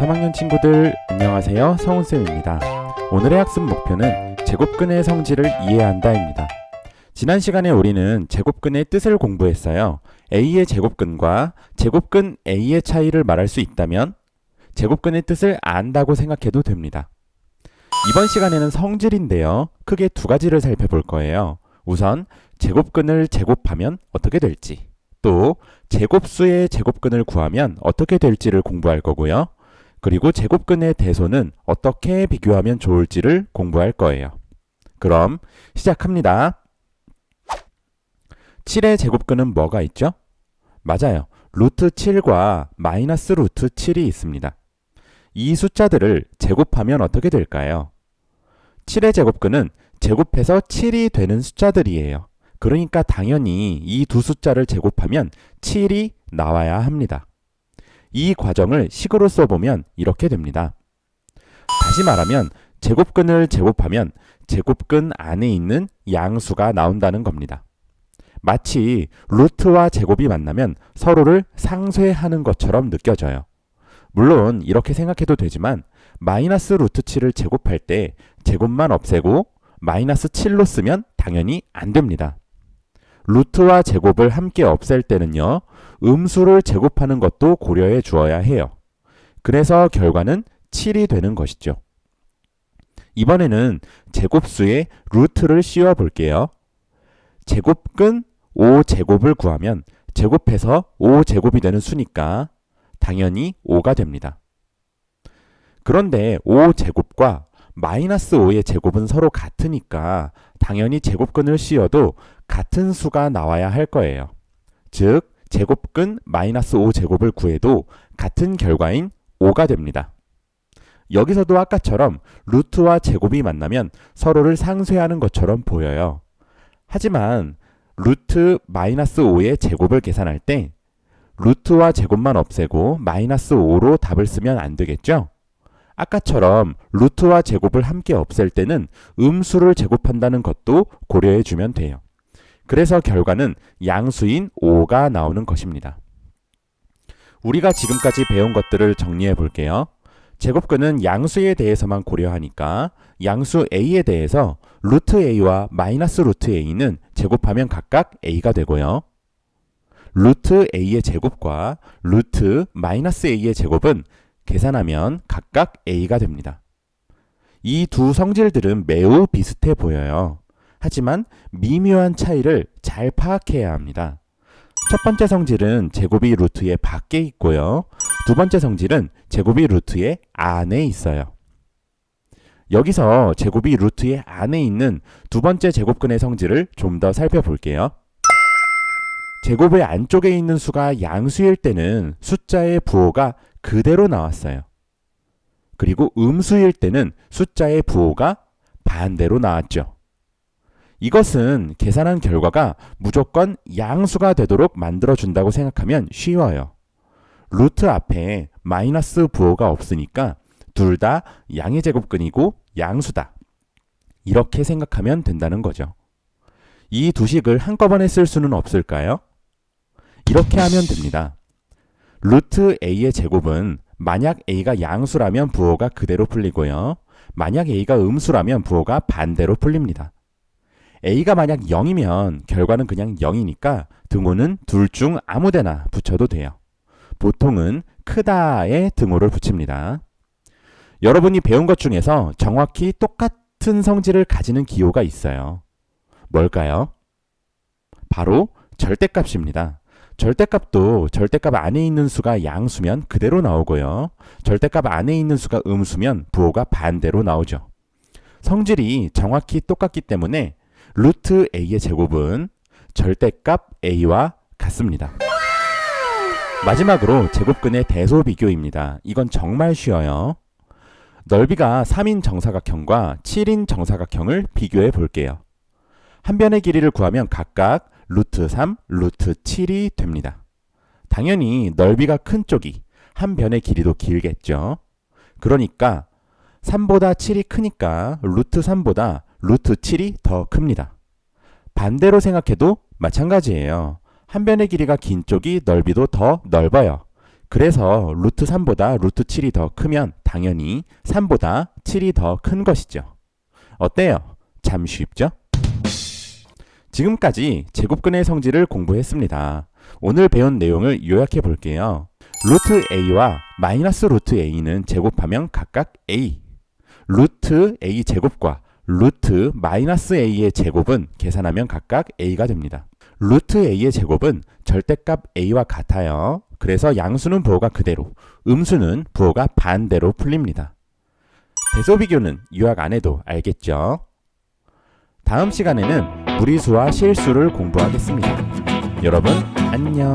3학년 친구들 안녕하세요. 성훈쌤입니다. 오늘의 학습 목표는 제곱근의 성질을 이해한다입니다. 지난 시간에 우리는 제곱근의 뜻을 공부했어요. A의 제곱근과 제곱근 A의 차이를 말할 수 있다면 제곱근의 뜻을 안다고 생각해도 됩니다. 이번 시간에는 성질인데요. 크게 두 가지를 살펴볼 거예요. 우선 제곱근을 제곱하면 어떻게 될지, 또 제곱수의 제곱근을 구하면 어떻게 될지를 공부할 거고요. 그리고 제곱근의 대소는 어떻게 비교하면 좋을지를 공부할 거예요. 그럼 시작합니다. 7의 제곱근은 뭐가 있죠? 맞아요. 루트 7과 마이너스 루트 7이 있습니다. 이 숫자들을 제곱하면 어떻게 될까요? 7의 제곱근은 제곱해서 7이 되는 숫자들이에요. 그러니까 당연히 이 두 숫자를 제곱하면 7이 나와야 합니다. 이 과정을 식으로 써보면 이렇게 됩니다. 다시 말하면 제곱근을 제곱하면 제곱근 안에 있는 양수가 나온다는 겁니다. 마치 루트와 제곱이 만나면 서로를 상쇄하는 것처럼 느껴져요. 물론 이렇게 생각해도 되지만 마이너스 루트 7을 제곱할 때 제곱만 없애고 마이너스 7로 쓰면 당연히 안 됩니다. 루트와 제곱을 함께 없앨 때는요, 음수를 제곱하는 것도 고려해 주어야 해요. 그래서 결과는 7이 되는 것이죠. 이번에는 제곱수의 루트를 씌워 볼게요. 제곱근 5제곱을 구하면 제곱해서 5제곱이 되는 수니까 당연히 5가 됩니다. 그런데 5제곱과 마이너스 5의 제곱은 서로 같으니까 당연히 제곱근을 씌워도 같은 수가 나와야 할 거예요. 즉, 제곱근 마이너스 5제곱을 구해도 같은 결과인 5가 됩니다. 여기서도 아까처럼 루트와 제곱이 만나면 서로를 상쇄하는 것처럼 보여요. 하지만 루트 마이너스 5의 제곱을 계산할 때 루트와 제곱만 없애고 마이너스 5로 답을 쓰면 안 되겠죠? 아까처럼 루트와 제곱을 함께 없앨 때는 음수를 제곱한다는 것도 고려해 주면 돼요. 그래서 결과는 양수인 5가 나오는 것입니다. 우리가 지금까지 배운 것들을 정리해 볼게요. 제곱근은 양수에 대해서만 고려하니까 양수 A에 대해서 루트 A와 마이너스 루트 A는 제곱하면 각각 A가 되고요. 루트 A의 제곱과 루트 마이너스 A의 제곱은 계산하면 각각 A가 됩니다. 이 두 성질들은 매우 비슷해 보여요. 하지만 미묘한 차이를 잘 파악해야 합니다. 첫 번째 성질은 제곱이 루트의 밖에 있고요. 두 번째 성질은 제곱이 루트의 안에 있어요. 여기서 제곱이 루트의 안에 있는 두 번째 제곱근의 성질을 좀 더 살펴볼게요. 제곱의 안쪽에 있는 수가 양수일 때는 숫자의 부호가 그대로 나왔어요. 그리고 음수일 때는 숫자의 부호가 반대로 나왔죠. 이것은 계산한 결과가 무조건 양수가 되도록 만들어준다고 생각하면 쉬워요. 루트 앞에 마이너스 부호가 없으니까 둘 다 양의 제곱근이고 양수다. 이렇게 생각하면 된다는 거죠. 이 두 식을 한꺼번에 쓸 수는 없을까요? 이렇게 하면 됩니다. 루트 A의 제곱은 만약 A가 양수라면 부호가 그대로 풀리고요. 만약 A가 음수라면 부호가 반대로 풀립니다. A가 만약 0이면 결과는 그냥 0이니까 등호는 둘 중 아무 데나 붙여도 돼요. 보통은 크다에 등호를 붙입니다. 여러분이 배운 것 중에서 정확히 똑같은 성질을 가지는 기호가 있어요. 뭘까요? 바로 절대값입니다. 절대값도 절대값 안에 있는 수가 양수면 그대로 나오고요. 절대값 안에 있는 수가 음수면 부호가 반대로 나오죠. 성질이 정확히 똑같기 때문에 루트 A의 제곱은 절대값 A와 같습니다. 마지막으로 제곱근의 대소 비교입니다. 이건 정말 쉬워요. 넓이가 3인 정사각형과 7인 정사각형을 비교해 볼게요. 한 변의 길이를 구하면 각각 루트 3, 루트 7이 됩니다. 당연히 넓이가 큰 쪽이 한 변의 길이도 길겠죠. 그러니까 3보다 7이 크니까 루트 3보다 루트 7이 더 큽니다. 반대로 생각해도 마찬가지예요. 한 변의 길이가 긴 쪽이 넓이도 더 넓어요. 그래서 루트 3보다 루트 7이 더 크면 당연히 3보다 7이 더 큰 것이죠. 어때요? 참 쉽죠? 지금까지 제곱근의 성질을 공부했습니다. 오늘 배운 내용을 요약해 볼게요. 루트 a와 마이너스 루트 a는 제곱하면 각각 a. 루트 a 제곱과 루트 마이너스 a의 제곱은 계산하면 각각 a가 됩니다. 루트 a의 제곱은 절대값 a와 같아요. 그래서 양수는 부호가 그대로, 음수는 부호가 반대로 풀립니다. 대소비교는 요약 안 해도 알겠죠? 다음 시간에는 무리수와 실수를 공부하겠습니다. 여러분 안녕.